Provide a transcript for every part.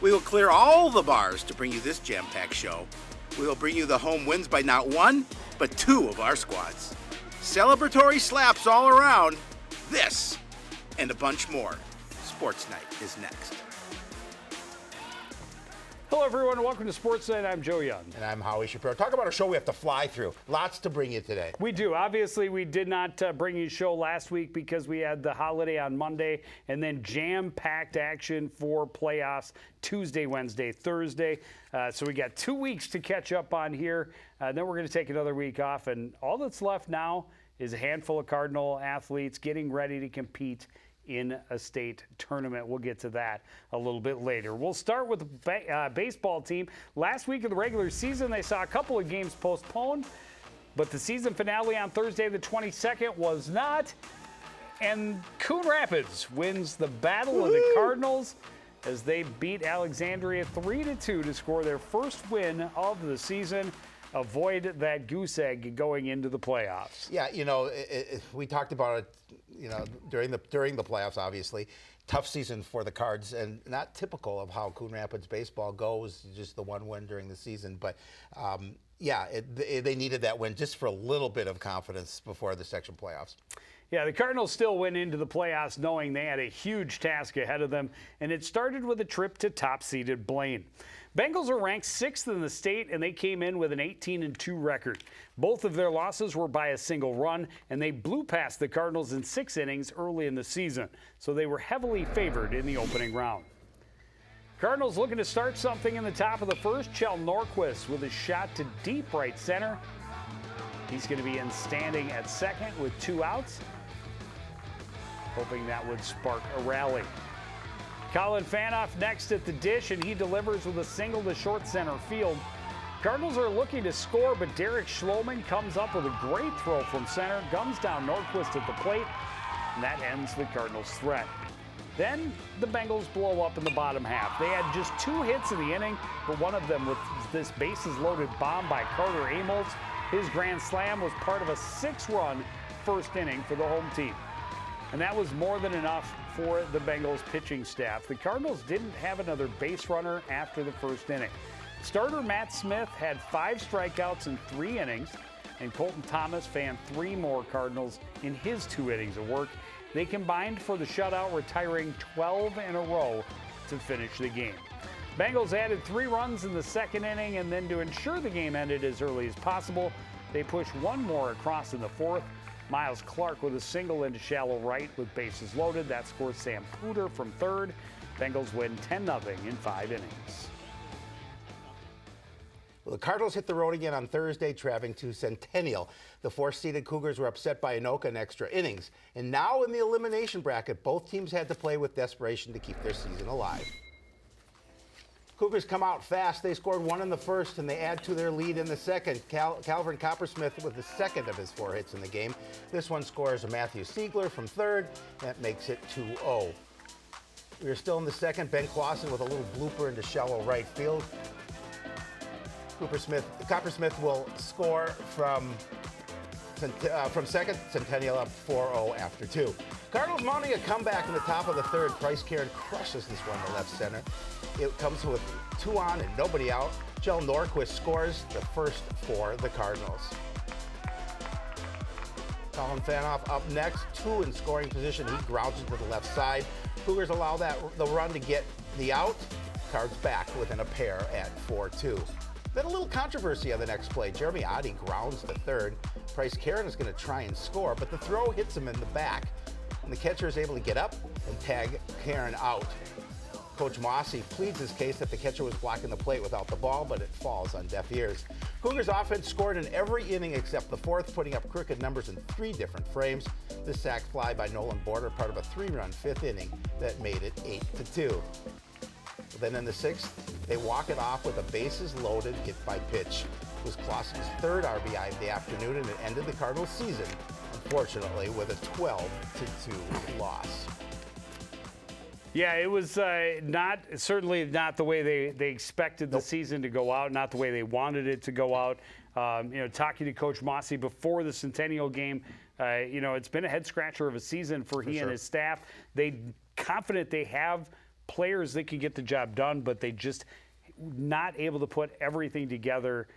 We will clear all the bars to bring you this jam-packed show. We will bring you the home wins by not one, but two of our squads. Celebratory slaps all around. This and a bunch more. Sports Night is next. Hello, everyone. Welcome to Sportsnight. I'm Joe Young. And I'm Howie Shapiro. Talk about a show we have to fly through. Lots to bring you today. We do. Obviously, we did not bring you a show last week because we had the holiday on Monday and then jam-packed action for playoffs Tuesday, Wednesday, Thursday. So we got 2 weeks to catch up on here. Then we're going to take another week off. And all that's left now is a handful of Cardinal athletes getting ready to compete in a state tournament. We'll get to that a little bit later. We'll start with the baseball team. Last week of the regular season, they saw a couple of games postponed, but the season finale on Thursday the 22nd was not. And Coon Rapids wins the Battle of the Cardinals as they beat Alexandria 3-2 to score their first win of the season. Avoid that goose egg going into the playoffs. Yeah, we talked about it, during the playoffs, obviously. Tough season for the Cards, and not typical of how Coon Rapids baseball goes, just the one win during the season. But, they needed that win just for a little bit of confidence before the section playoffs. Yeah, the Cardinals still went into the playoffs knowing they had a huge task ahead of them, and it started with a trip to top-seeded Blaine. Bengals are ranked 6th in the state, and they came in with an 18-2 record. Both of their losses were by a single run, and they blew past the Cardinals in 6 innings early in the season, so they were heavily favored in the opening round. Cardinals looking to start something in the top of the first. Chell Norquist with a shot to deep right center. He's going to be in standing at second with 2 outs, hoping that would spark a rally. Colin Fanoff next at the dish, and he delivers with a single to short center field. Cardinals are looking to score, but Derek Schloman comes up with a great throw from center, guns down Norquist at the plate, and that ends the Cardinals' threat. Then the Bengals blow up in the bottom half. They had just 2 hits in the inning, but one of them with this bases-loaded bomb by Carter Amos. His grand slam was part of a 6-run first inning for the home team. And that was more than enough for the Bengals pitching staff. The Cardinals didn't have another base runner after the first inning. Starter Matt Smith had 5 strikeouts in 3 innings, and Colton Thomas fanned 3 more Cardinals in his 2 innings of work. They combined for the shutout, retiring 12 in a row to finish the game. Bengals added 3 runs in the second inning, and then to ensure the game ended as early as possible, they pushed 1 more across in the fourth. Miles Clark with a single into shallow right with bases loaded. That scores Sam Pooter from third. Bengals win 10-0 in 5 innings. Well, the Cardinals hit the road again on Thursday, traveling to Centennial. The 4th-seeded Cougars were upset by Anoka in extra innings. And now in the elimination bracket, both teams had to play with desperation to keep their season alive. Cougars come out fast. They scored 1 in the first, and they add to their lead in the second. Calvin Coppersmith with the second of his 4 hits in the game. This one scores a Matthew Siegler from third. That makes it 2-0. We are still in the second. Ben Clausen with a little blooper into shallow right field. Coppersmith will score from second. Centennial up 4-0 after 2. Cardinals mounting a comeback in the top of the third. Price Karen crushes this one to left center. It comes with 2 on and nobody out. Chell Norquist scores the first for the Cardinals. Colin Fanoff up next, 2 in scoring position. He grounds it to the left side. Cougars allow the run to get the out. Cards back within a pair at 4-2. Then a little controversy on the next play. Jeremy Oddie grounds to third. Price Karen is going to try and score, but the throw hits him in the back. And the catcher is able to get up and tag Karen out. Coach Mossy pleads his case that the catcher was blocking the plate without the ball, but it falls on deaf ears. Cougars offense scored in every inning except the fourth, putting up crooked numbers in 3 different frames. This sac fly by Nolan Border, part of a 3-run 5th inning that made it 8-2. Then in the 6th, they walk it off with a bases-loaded hit by pitch. It was Clausen's 3rd RBI of the afternoon, and it ended the Cardinals' season, unfortunately, with a 12-2 loss. Yeah, it was certainly not the way they expected the season to go out, not the way they wanted it to go out. Talking to Coach Mossy before the Centennial game, it's been a head scratcher of a season for he and his staff. They confident they have players that can get the job done, but they just not able to put everything together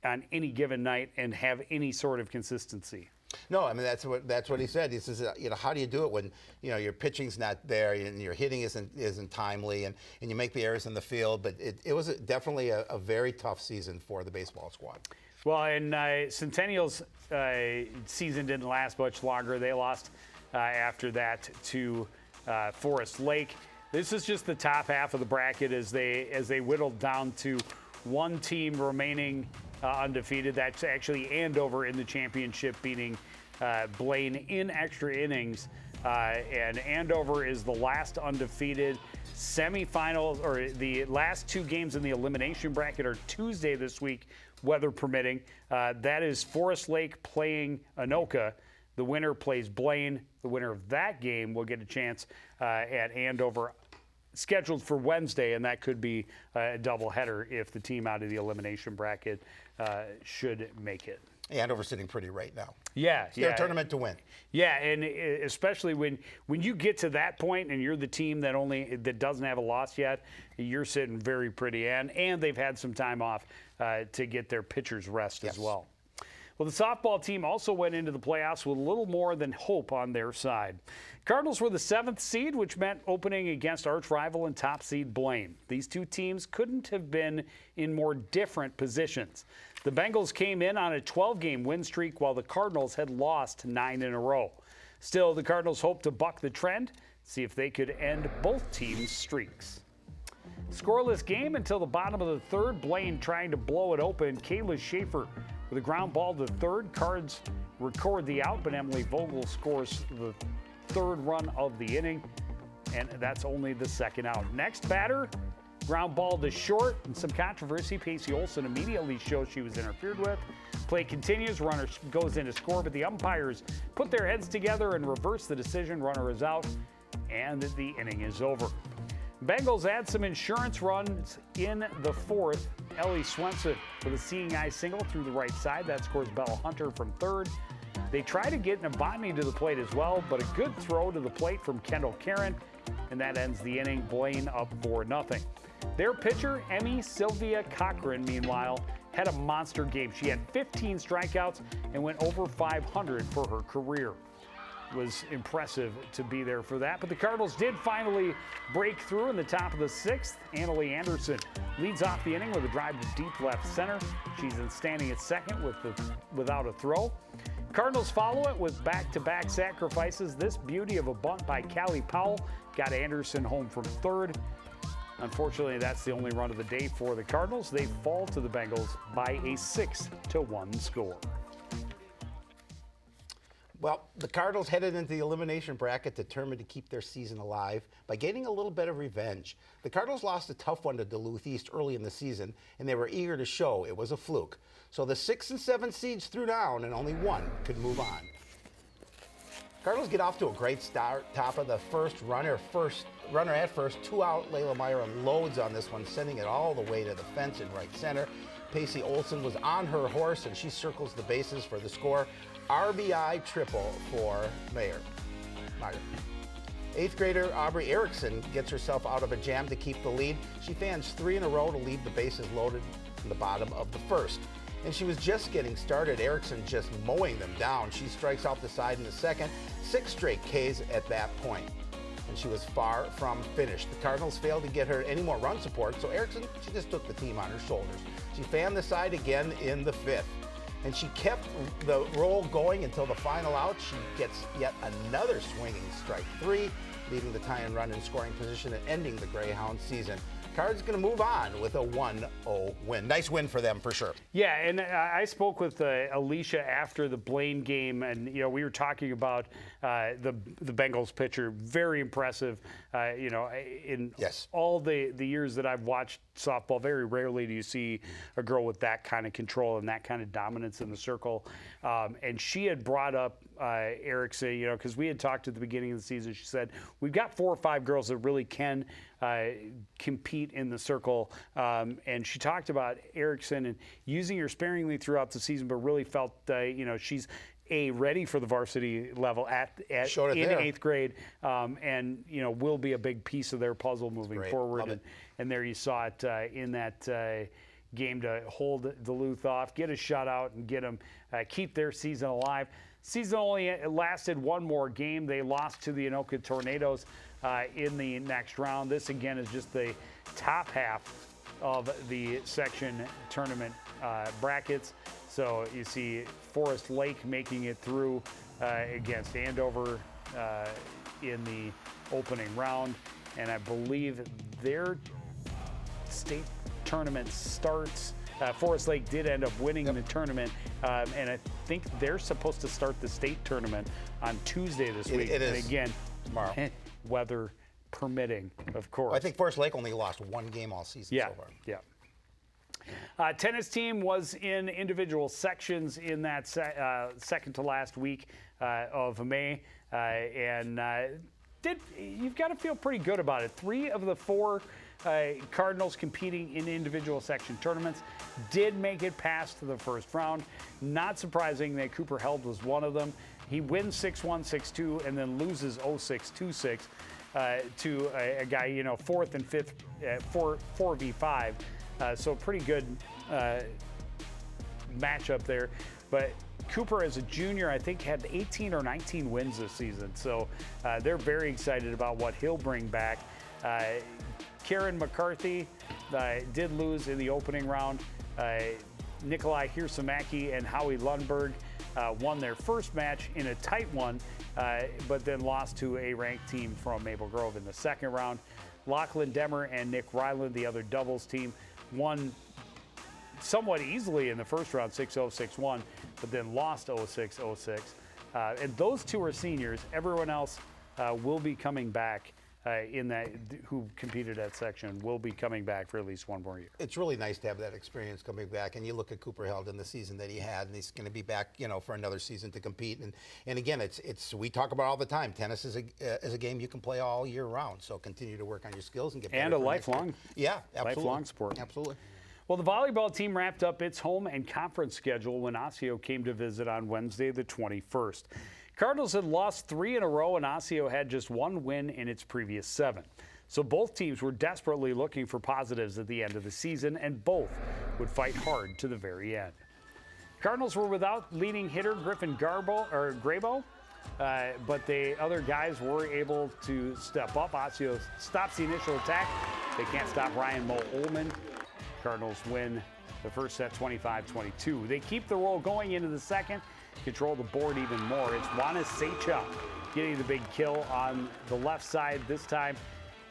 on any given night and have any sort of consistency. No, I mean that's what he said. He says, how do you do it when your pitching's not there and your hitting isn't timely and you make the errors in the field? But it was definitely a very tough season for the baseball squad. Well, and Centennial's season didn't last much longer. They lost after that to Forest Lake. This is just the top half of the bracket as they whittled down to one team remaining undefeated. That's actually Andover in the championship, beating Blaine in extra innings. And Andover is the last undefeated. Semifinals, or the last two games in the elimination bracket, are Tuesday this week, weather permitting. That is Forest Lake playing Anoka. The winner plays Blaine. The winner of that game will get a chance at Andover, scheduled for Wednesday, and that could be a doubleheader if the team out of the elimination bracket should make it. Andover's sitting pretty right now. Yeah, it's their tournament to win. Yeah, and especially when you get to that point and you're the team that doesn't have a loss yet, you're sitting very pretty, and they've had some time off to get their pitchers rest as well. Well, the softball team also went into the playoffs with a little more than hope on their side. Cardinals were the 7th seed, which meant opening against arch rival and top seed Blaine. These two teams couldn't have been in more different positions. The Bengals came in on a 12-game win streak, while the Cardinals had lost 9 in a row. Still, the Cardinals hoped to buck the trend, see if they could end both teams' streaks. Scoreless game until the bottom of the third. Blaine trying to blow it open. Kayla Schaefer with a ground ball to third. Cards record the out, but Emily Vogel scores the third run of the inning, and that's only the second out. Next batter, ground ball to short, and some controversy. Pacey Olson immediately shows she was interfered with. Play continues, runner goes in to score, but the umpires put their heads together and reverse the decision. Runner is out, and the inning is over. Bengals add some insurance runs in the fourth. Ellie Swenson with a seeing eye single through the right side. That scores Bella Hunter from third. They try to get Novotny to the plate as well, but a good throw to the plate from Kendall Karen, and that ends the inning. Blaine up 4-0. Their pitcher, Emmy Sylvia Cochran, meanwhile, had a monster game. She had 15 strikeouts and went over 500 for her career. It was impressive to be there for that. But the Cardinals did finally break through in the top of the 6th. Annalie Anderson leads off the inning with a drive to deep left center. She's then standing at second without a throw. Cardinals follow it with back-to-back sacrifices. This beauty of a bunt by Callie Powell got Anderson home from third. Unfortunately, that's the only run of the day for the Cardinals. They fall to the Bengals by a 6-1 score. Well, the Cardinals headed into the elimination bracket determined to keep their season alive by gaining a little bit of revenge. The Cardinals lost a tough one to Duluth East early in the season, and they were eager to show it was a fluke. So the 6 and 7 seeds threw down, and only one could move on. Cardinals get off to a great start. Top of the first, runner at first, 2 out. Layla Meyer unloads on this one, sending it all the way to the fence in right center. Pacey Olson was on her horse, and she circles the bases for the score. RBI triple for Meyer. 8th grader Aubrey Erickson gets herself out of a jam to keep the lead. She fans 3 in a row to leave the bases loaded in the bottom of the first. And she was just getting started. Erickson just mowing them down. She strikes out the side in the second. 6 straight Ks at that point. And she was far from finished. The Cardinals failed to get her any more run support, so Erickson, she just took the team on her shoulders. She fanned the side again in the 5th. And she kept the roll going until the final out. She gets yet another swinging strike 3, leaving the tie and run in scoring position and ending the Greyhound season. Cards going to move on with a 1-0 win. Nice win for them, for sure. Yeah, and I spoke with Alicia after the Blaine game, and we were talking about the Bengals pitcher. Very impressive. In all the years that I've watched softball, very rarely do you see a girl with that kind of control and that kind of dominance in the circle. And she had brought up Erickson, because we had talked at the beginning of the season. She said, we've got 4 or 5 girls that really can compete in the circle. And she talked about Erickson and using her sparingly throughout the season, but really felt, she's ready for the varsity level in there. 8th grade, and will be a big piece of their puzzle moving forward. And there you saw it in that game to hold Duluth off, get a shutout, and get them keep their season alive. Season only lasted one more game. They lost to the Anoka Tornadoes in the next round. This again is just the top half of the section tournament brackets. So you see Forest Lake making it through against Andover in the opening round, and I believe their state tournament starts. Forest Lake did end up winning the tournament, and I think they're supposed to start the state tournament on Tuesday this week. It is. And again, tomorrow. Weather permitting, of course. Well, I think Forest Lake only lost one game all season so far. Yeah. Tennis team was in individual sections in that second to last week of May, and you've got to feel pretty good about it. 3 of the 4 Cardinals competing in individual section tournaments did make it past to the first round. Not surprising that Cooper Held was one of them. He wins 6-1, 6-2, and then loses 0-6, 2-6 to a guy, 4th and 5th, 4v5. So pretty good matchup there. But Cooper, as a junior, I think had 18 or 19 wins this season. So they're very excited about what he'll bring back. Karen McCarthy did lose in the opening round. Nikolai Hirsamaki and Howie Lundberg won their first match in a tight one, but then lost to a ranked team from Maple Grove in the second round. Lachlan Demmer and Nick Ryland, the other doubles team, won somewhat easily in the first round, 6-0, 6-1, but then lost 0-6, 0-6. And those 2 are seniors. Everyone else will be coming back in that, who competed that section, will be coming back for at least one more year. It's really nice to have that experience coming back. And you look at Cooper Held in the season that he had, and he's going to be back, for another season to compete. And again, it's we talk about all the time. Tennis is a game you can play all year round. So continue to work on your skills and get better. And a lifelong, lifelong sport. Absolutely. Well, the volleyball team wrapped up its home and conference schedule when Osseo came to visit on Wednesday, the 21st. Cardinals had lost 3 in a row, and Osseo had just 1 win in its previous 7. So both teams were desperately looking for positives at the end of the season, and both would fight hard to the very end. Cardinals were without leading hitter Griffin Grabo, but the other guys were able to step up. Osseo stops the initial attack. They can't stop Ryan Mo-Ullman. Cardinals win the first set 25-22. They keep the roll going into the second, control the board even more. It's Juanis Seychell getting the big kill on the left side. This time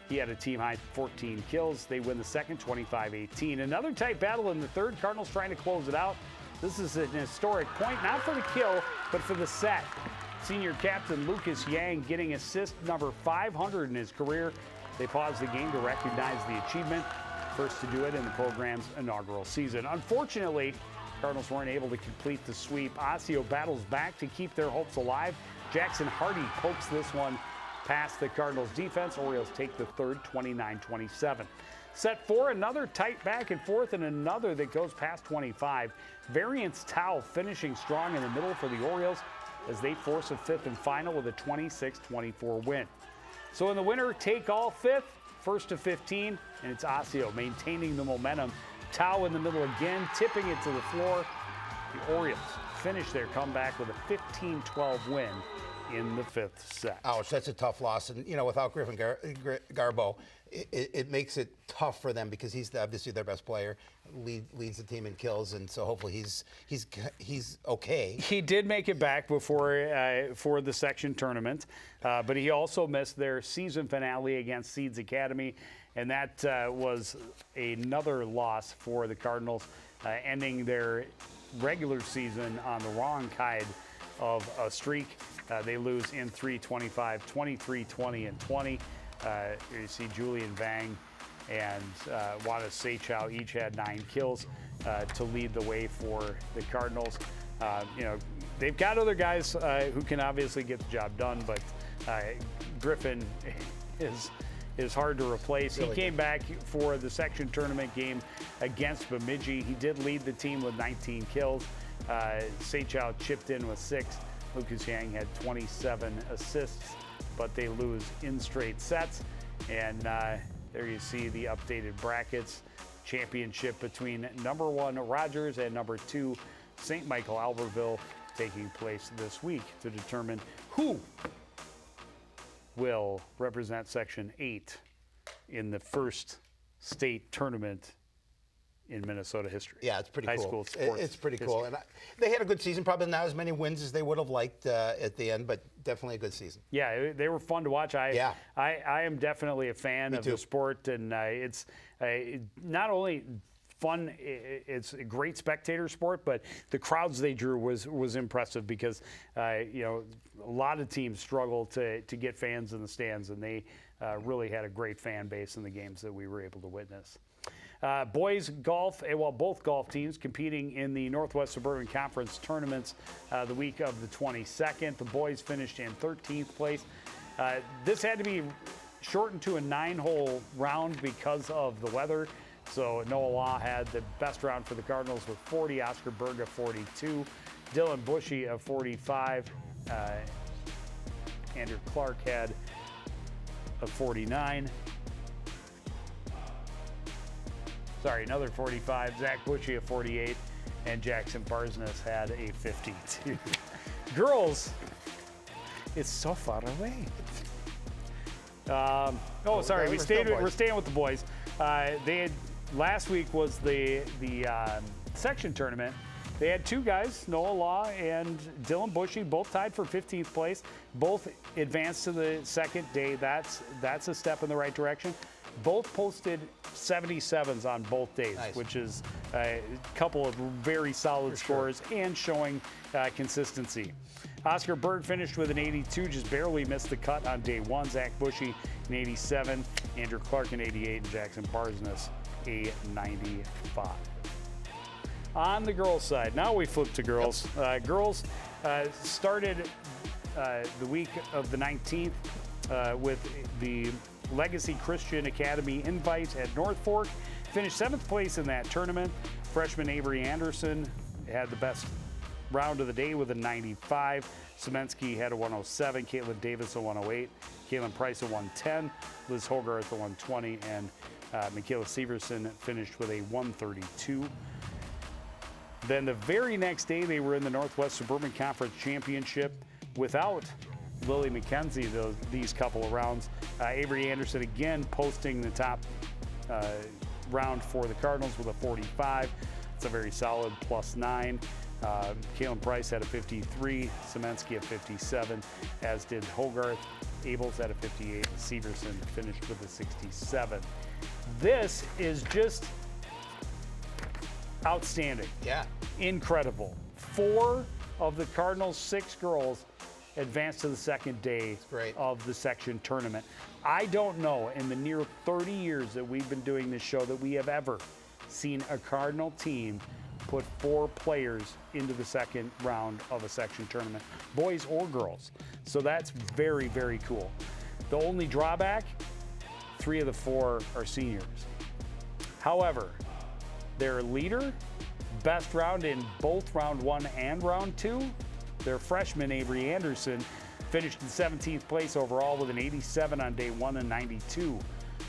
he had a team high 14 kills. They win the second 25-18. Another tight battle in the third. Cardinals trying to close it out. This is an historic point, not for the kill, but for the set. Senior captain Lucas Yang getting assist number 500 in his career. They paused the game to recognize the achievement. First to do it in the program's inaugural season. Unfortunately, Cardinals weren't able to complete the sweep. Osseo battles back to keep their hopes alive. Jackson Hardy pokes this one past the Cardinals defense. Orioles take the third 29-27. Set 4, another tight back and forth, and another that goes past 25. Variance Tao finishing strong in the middle for the Orioles as they force a 5th and final with a 26-24 win. So in the winner take all 5th, first to 15, and it's Osseo maintaining the momentum. Tao in the middle again, tipping it to the floor. The Orioles finish their comeback with a 15-12 win in the 5th set. Ouch, that's a tough loss. And, without Griffin Garbo, it makes it tough for them because he's obviously their best player, leads the team in kills, and so hopefully he's okay. He did make it back before for the section tournament, but he also missed their season finale against Seeds Academy, and that was another loss for the Cardinals, ending their regular season on the wrong side of a streak. They lose in 3, 25, 23, 20, and 20. You see Julian Vang and Juanis Seychell each had 9 kills to lead the way for the Cardinals. They've got other guys who can obviously get the job done, but Griffin is hard to replace. He came back for the section tournament game against Bemidji. He did lead the team with 19 kills. St. Child chipped in with 6. Lucas Yang had 27 assists, but they lose in straight sets. And there you see the updated brackets. Championship between number 1 Rogers and number 2 St. Michael Albertville taking place this week to determine who will represent Section 8 in the first state tournament in Minnesota history. Yeah, it's pretty High cool. school sports It's pretty history. cool. And they had a good season, probably not as many wins as they would have liked at the end, but definitely a good season. Yeah, they were fun to watch. I am definitely a fan of the sport, and it's not only fun, it's a great spectator sport, but the crowds they drew was impressive because a lot of teams struggle to get fans in the stands, and they really had a great fan base in the games that we were able to witness. Boys golf, both golf teams competing in the Northwest Suburban Conference tournaments the week of the 22nd. The boys finished in 13th place. This had to be shortened to a 9-hole round because of the weather. So Noah Law had the best round for the Cardinals with 40, Oscar Berg of 42, Dylan Bushy of 45, Andrew Clark had a 49. Sorry, another 45. Zach Bushy, a 48, and Jackson Barsness had a 52. Girls, it's so far away. We're staying with the boys. Last week was the section tournament. They had 2 guys, Noah Law and Dylan Bushy, both tied for 15th place. Both advanced to the second day. That's a step in the right direction. Both posted 77s on both days, nice. Which is a couple of very solid scores and showing consistency. Oscar Berg finished with an 82, just barely missed the cut on day 1. Zach Bushy, an 87. Andrew Clark, an 88. And Jackson Barsness, a 95. On the girls' side, now we flip to girls. Girls started the week of the 19th with the Legacy Christian Academy invite at North Fork. Finished 7th place in that tournament. Freshman Avery Anderson had the best round of the day with a 95. Semensky had a 107. Caitlin Davis a 108. Caitlin Price a 110. Liz Hogarth a 120. And Michaela Severson finished with a 132. Then the very next day, they were in the Northwest Suburban Conference Championship without Lily McKenzie these couple of rounds. Avery Anderson again posting the top round for the Cardinals with a 45. It's a very solid +9. Caitlin Price had a 53, Semensky a 57, as did Hogarth. Abels had a 58, and Severson finished with a 67. This is just outstanding. Yeah. Incredible. 4 of the Cardinals' 6 girls advanced to the second day of the section tournament. I don't know in the near 30 years that we've been doing this show that we have ever seen a Cardinal team put 4 players into the second round of a section tournament, boys or girls. So that's very, very cool. The only drawback, 3 of the 4 are seniors. However, their leader, best round in both round 1 and round 2, their freshman, Avery Anderson, finished in 17th place overall with an 87 on day 1 and 92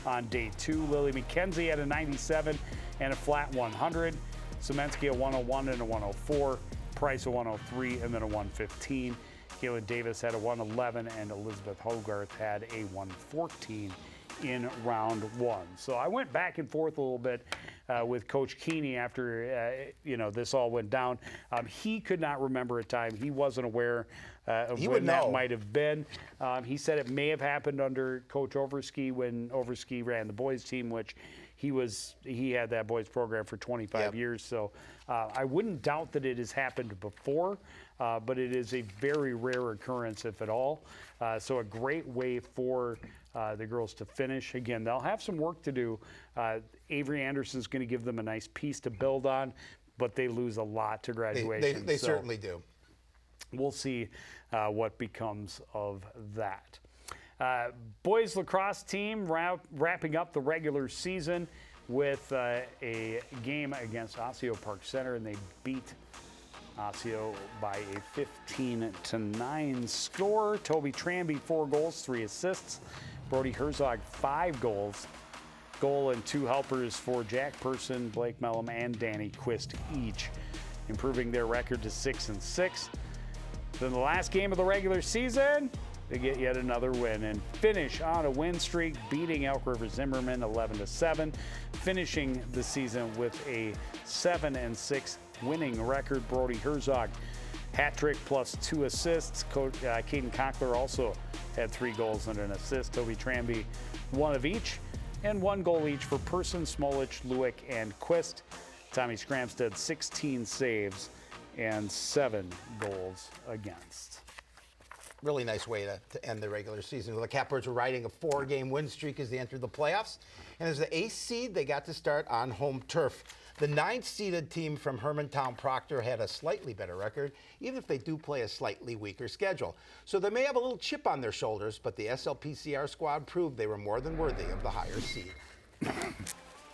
on day 2. Lily McKenzie had a 97 and a flat 100. Semensky a 101 and a 104. Price a 103 and then a 115. Caitlin Davis had a 111 and Elizabeth Hogarth had a 114 in round 1. So I went back and forth a little bit with Coach Keeney after this all went down. He could not remember a time. He wasn't aware of when that might have been. He said it may have happened under Coach Overski when Overski ran the boys team, which he had that boys program for 25 years. So I wouldn't doubt that it has happened before, but it is a very rare occurrence, if at all. So a great way for the girls to finish. Again, they'll have some work to do. Avery Anderson's going to give them a nice piece to build on, but they lose a lot to graduation. They certainly do. We'll see what becomes of that. Boys lacrosse team wrapping up the regular season with a game against Osseo Park Center, and they beat Osseo by a 15-9 score. Toby Tranby, 4 goals, 3 assists. Brody Herzog, 5 goals. Goal and 2 helpers for Jack Person, Blake Mellum, and Danny Quist each, improving their record to 6-6. Then the last game of the regular season, they get yet another win and finish on a win streak, beating Elk River Zimmerman 11-7, finishing the season with a 7-6 winning record. Brody Herzog, hat trick plus 2 assists. Caden Conkler also had 3 goals and an assist. Toby Tranby, 1 of each, and 1 goal each for Person, Smolich, Lewick, and Quist. Tommy Scramstead, 16 saves and 7 goals against. Really nice way to end the regular season. Well, the Catbirds were riding a 4-game win streak as they entered the playoffs. And as the 8th seed, they got to start on home turf. The 9th-seeded team from Hermantown Proctor had a slightly better record, even if they do play a slightly weaker schedule. So they may have a little chip on their shoulders, but the SLPCR squad proved they were more than worthy of the higher seed.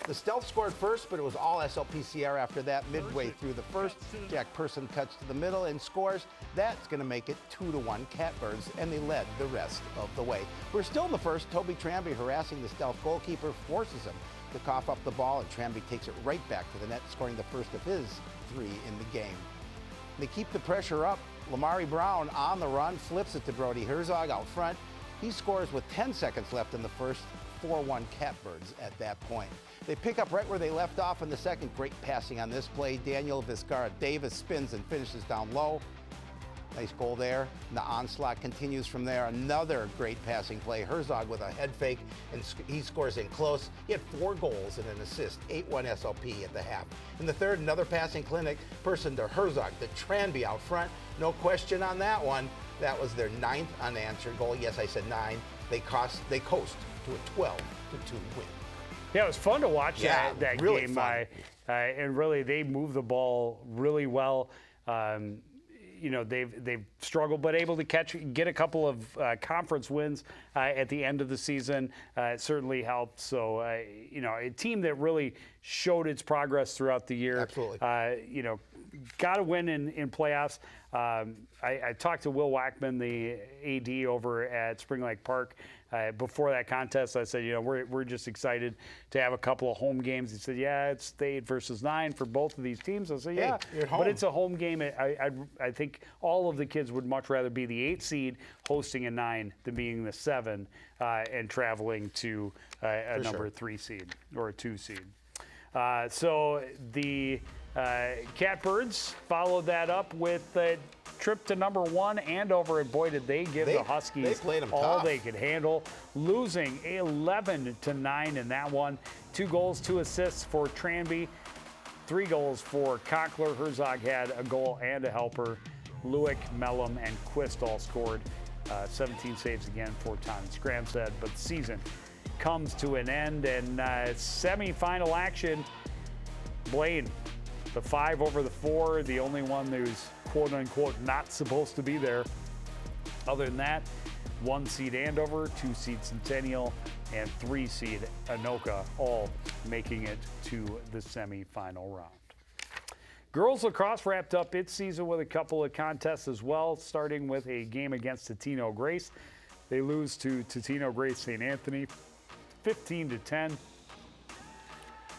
The Stealth scored first, but it was all SLPCR after that. Midway through the first, Jack Person cuts to the middle and scores. That's going to make it 2-1 Catbirds, and they led the rest of the way. We're still in the first. Toby Tranby, harassing the Stealth goalkeeper, forces him to cough up the ball, and Tranby takes it right back to the net, scoring the first of his 3 in the game. They keep the pressure up. Lamari Brown on the run, flips it to Brody Herzog out front. He scores with 10 seconds left in the first. 4-1 Catbirds at that point. They pick up right where they left off in the second. Great passing on this play. Daniel Vizcarra Davis spins and finishes down low. Nice goal there. And the onslaught continues from there. Another great passing play. Herzog with a head fake, and he scores in close. He had 4 goals and an assist. 8-1 SLP at the half. In the third, another passing clinic. Person to Herzog, to Tranby out front. No question on that one. That was their 9th unanswered goal. Yes, I said 9. They coast to a 12-2 win. Yeah, it was fun to watch that really game. Fun. And really, they moved the ball really well. They've struggled, but able to get a couple of conference wins at the end of the season. It certainly helped. So, a team that really showed its progress throughout the year. Absolutely. Got to win in playoffs. I talked to Will Wackman, the AD over at Spring Lake Park, before that contest. I said, we're just excited to have a couple of home games. He said, yeah, it's the 8 versus 9 for both of these teams. I said, yeah, you're at home. But it's a home game. I think all of the kids would much rather be the 8 seed hosting a 9 than being the 7 and traveling to a number 3 seed or a 2 seed. So the Catbirds followed that up with a trip to number 1 Andover, and boy, did they give the Huskies all they could handle, losing 11-9 in that one. 2 goals, 2 assists for Tranby, 3 goals for Conkler. Herzog had a goal and a helper. Lewick, Mellum, and Quist all scored. 17 saves again for Tommy Scramstead, but the season comes to an end, and semifinal action. Blaine, the 5 over the 4, the only one who's quote-unquote not supposed to be there. Other than that, 1 seed Andover, 2 seed Centennial, and 3 seed Anoka, all making it to the semifinal round. Girls lacrosse wrapped up its season with a couple of contests as well, starting with a game against Totino Grace. They lose to Totino Grace St. Anthony, 15-10.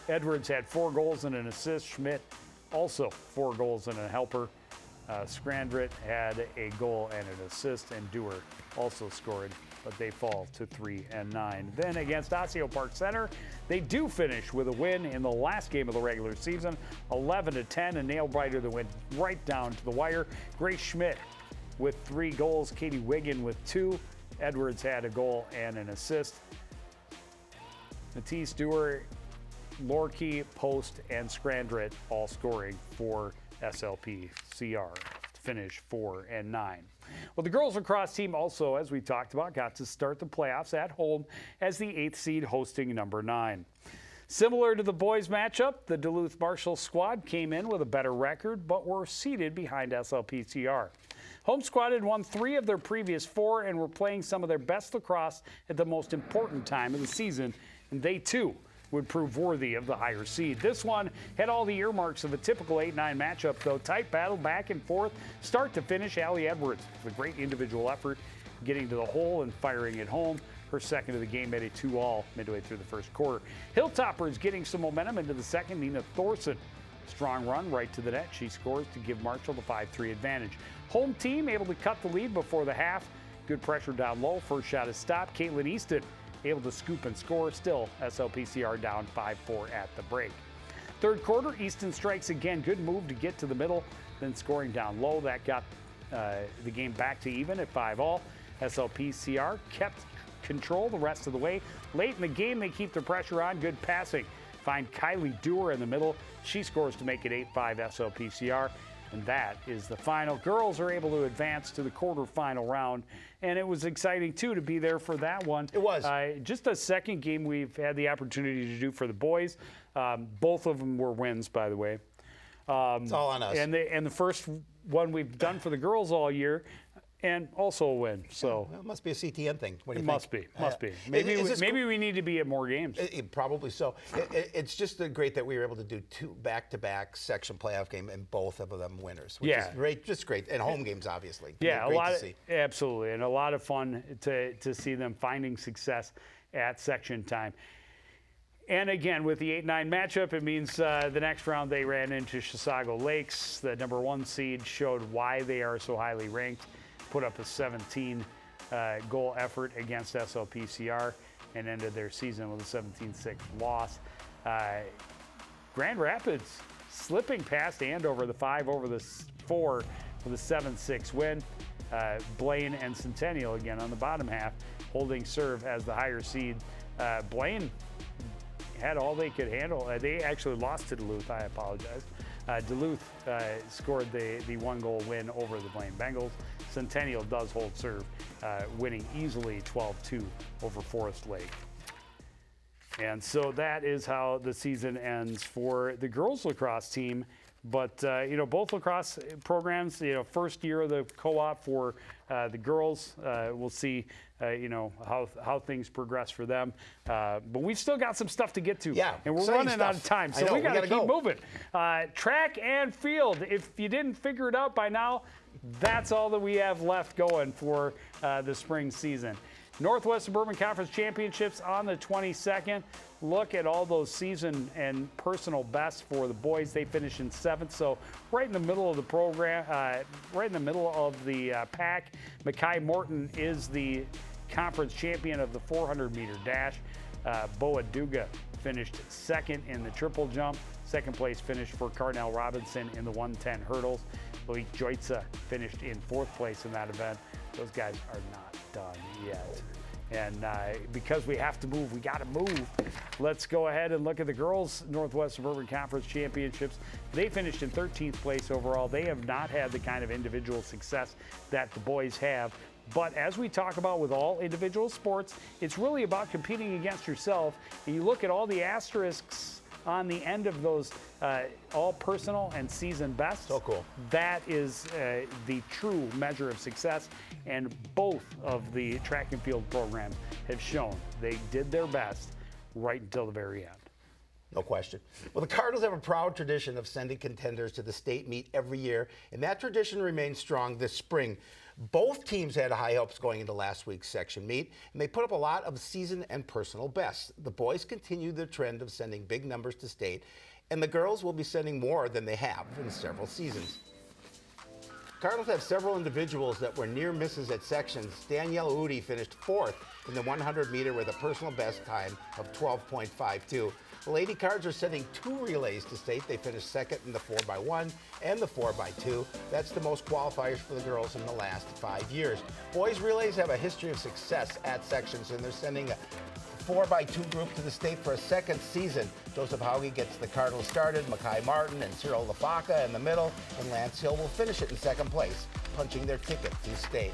Edwards had 4 goals and an assist. Schmidt also 4 goals and a helper. Scrandrett had a goal and an assist, and Dewar also scored, but they fall to 3-9. Then against Osseo Park Center, they do finish with a win in the last game of the regular season, 11-10, a nail-biter that went right down to the wire. Grace Schmidt with 3 goals, Katie Wiggin with 2. Edwards had a goal and an assist. Matisse Dewar, Lorkey, Post, and Scrandrett all scoring for SLPCR to finish 4-9. Well, the girls lacrosse team also, as we talked about, got to start the playoffs at home as the 8th seed hosting number 9. Similar to the boys matchup, the Duluth Marshall squad came in with a better record, but were seated behind SLPCR. Home squad had won 3 of their previous 4 and were playing some of their best lacrosse at the most important time of the season, and they too would prove worthy of the higher seed. This one had all the earmarks of a typical 8-9 matchup, though. Tight battle back and forth, start to finish. Allie Edwards with a great individual effort, getting to the hole and firing it home. Her second of the game made it 2-all midway through the first quarter. Hilltoppers getting some momentum into the second. Nina Thorson, strong run right to the net. She scores to give Marshall the 5-3 advantage. Home team able to cut the lead before the half. Good pressure down low. First shot is stopped. Caitlin Easton able to scoop and score. Still, SLPCR down 5-4 at the break. Third quarter, Easton strikes again. Good move to get to the middle, then scoring down low. That got the game back to even at 5-all. SLPCR kept control the rest of the way. Late in the game, they keep the pressure on. Good passing. Find Kylie Dewar in the middle. She scores to make it 8-5 SLPCR. And that is the final. Girls are able to advance to the quarterfinal round. And it was exciting, too, to be there for that one. It was. Just a second game we've had the opportunity to do for the boys. Both of them were wins, by the way. It's all on us. And the first one we've done for the girls all year, and also a win. So Well, it must be a CTN thing. What do you think? Must be. Maybe we need to be at more games. Probably so. It's just great that we were able to do two back-to-back section playoff game and both of them winners. Which is great, just great. And home games, obviously. Yeah, great to see. Absolutely, and a lot of fun to see them finding success at section time. And again, with the 8-9 matchup, it means the next round they ran into Chisago Lakes. The number 1 seed showed why they are so highly ranked. Put up a 17 goal effort against SLPCR and ended their season with a 17-6 loss. Grand Rapids slipping past Andover, the 5 over the 4 with a 7-6 win. Blaine and Centennial again on the bottom half, holding serve as the higher seed. Blaine had all they could handle. They actually lost to Duluth. I apologize. Duluth scored the 1-goal win over the Blaine Bengals. Centennial does hold serve, winning easily 12-2 over Forest Lake. And so that is how the season ends for the girls lacrosse team. But, both lacrosse programs, first year of the co-op for the girls. We'll see, how things progress for them. But we've still got some stuff to get to. Yeah, and we're running out of time, so we got to keep moving. Track and field, if you didn't figure it out by now, that's all that we have left going for the spring season. Northwest Suburban Conference Championships on the 22nd. Look at all those season and personal bests for the boys. They finished in 7th, so right in the middle of the program, right in the middle of the pack. Mackay Morton is the conference champion of the 400-meter dash. Boa Duga finished 2nd in the triple jump. Second place finish for Carnell Robinson in the 110 hurdles. Loic Joitza finished in 4th place in that event. Those guys are not done yet. And because we have to move, we got to move. Let's go ahead and look at the girls' Northwest Suburban Conference Championships. They finished in 13th place overall. They have not had the kind of individual success that the boys have. But as we talk about with all individual sports, it's really about competing against yourself. And you look at all the asterisks on the end of those all personal and season best. So cool. That is the true measure of success. And both of the track and field programs have shown they did their best right until the very end. No question. Well, the Cardinals have a proud tradition of sending contenders to the state meet every year, and that tradition remains strong this spring. Both teams had high hopes going into last week's section meet, and they put up a lot of season and personal bests. The boys continue the trend of sending big numbers to state, and the girls will be sending more than they have in several seasons. Cardinals have several individuals that were near misses at sections. Danielle Udi finished 4th in the 100-meter with a personal best time of 12.52. The Lady Cards are sending 2 relays to state. They finished 2nd in the 4x1 and the 4x2. That's the most qualifiers for the girls in the last 5 years. Boys relays have a history of success at sections, and they're sending a 4x2 group to the state for a 2nd season. Joseph Hauge gets the Cardinals started, Mackay Martin and Cyril LaFaca in the middle, and Lance Hill will finish it in 2nd place, punching their ticket to state.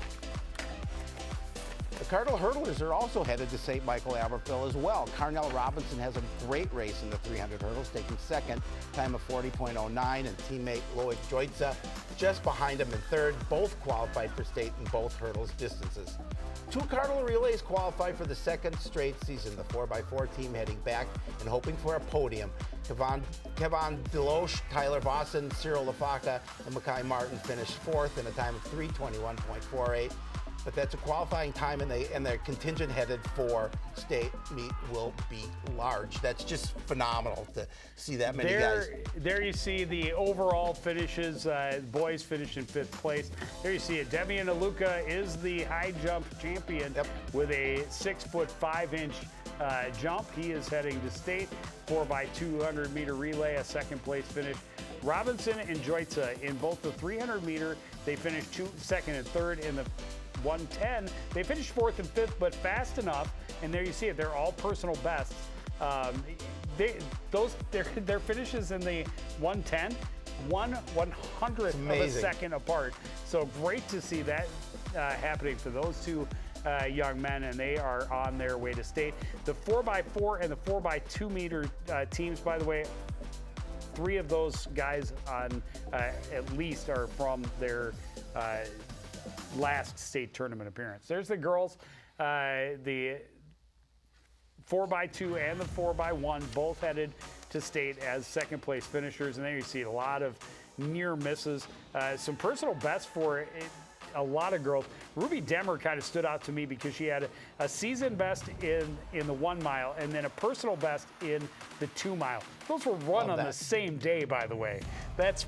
The Cardinal hurdlers are also headed to St. Michael Aberville as well. Carnell Robinson has a great race in the 300 hurdles, taking 2nd, time of 40.09, and teammate Loic Joitza just behind him in 3rd. Both qualified for state in both hurdles distances. Two Cardinal relays qualified for the second straight season. The 4x4 team heading back and hoping for a podium. Kevon Deloche, Tyler Vossen, Cyril Lafaka, and Mackay Martin finished fourth in a time of 3:21.48. But that's a qualifying time, and their contingent headed for state meet will be large. That's just phenomenal to see that many guys. There you see the overall finishes. Boys finished in 5th place. There you see it. Demian Aluka is the high jump champion with a 6'5" jump. He is heading to state. 4x200 meter relay, a 2nd place finish. Robinson and Joitza in both the 300 meter, they finished 2nd and 3rd. In the 110, they finished 4th and 5th, but fast enough. And there you see it. They're all personal bests. Their finishes in the 110, 1/100th of a second apart. So great to see that happening for those two young men, and they are on their way to state. The 4x4 and the 4x2 meter teams, by the way, 3 of those guys on at least are from their last state tournament appearance. There's the girls, the 4x2 and the 4x1 both headed to state as 2nd place finishers, and there you see a lot of near misses. Some personal bests for a lot of girls. Ruby Demmer kind of stood out to me because she had a season best in the 1 mile and then a personal best in the 2 mile. Those were run on the same day, by the way. That's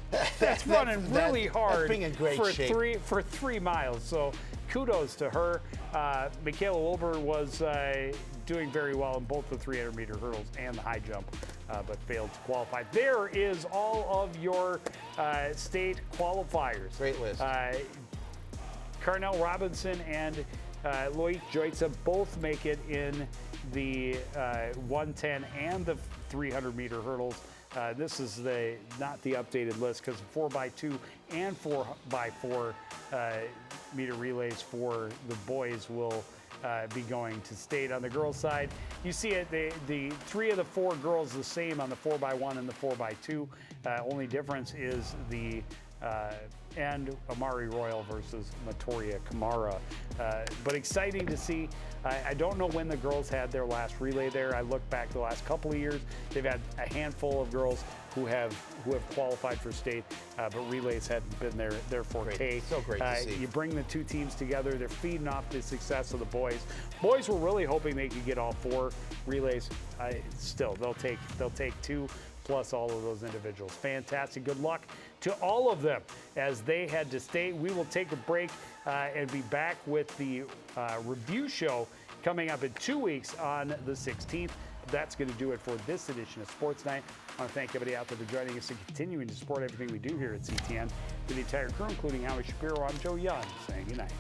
running really hard being in great shape. for 3 miles. So kudos to her. Michaela Wilbur was doing very well in both the 300 meter hurdles and the high jump, but failed to qualify. There is all of your state qualifiers. Great list. Carnell Robinson and Loic Joitza both make it in the 110 and the 300 meter hurdles. This is not the updated list because 4x2 and 4x4 meter relays for the boys will be going to state. On the girls' side, you see it. The 3 of the 4 girls the same on the 4x1 and the 4x2. Only difference is the and Amari Royal versus Matoria Kamara. But exciting to see. I don't know when the girls had their last relay there. I look back the last couple of years. They've had a handful of girls who have qualified for state, but relays hadn't been their forte. Great. So great to see. You bring the 2 teams together. They're feeding off the success of the boys. Boys were really hoping they could get all 4 relays. Still, they'll take 2 plus all of those individuals. Fantastic. Good luck to all of them as they head to state. We will take a break and be back with the review show coming up in 2 weeks on the 16th. That's going to do it for this edition of Sports Night. I want to thank everybody out there for joining us and continuing to support everything we do here at CTN. For the entire crew, including Howie Shapiro, I'm Joe Young, saying good night.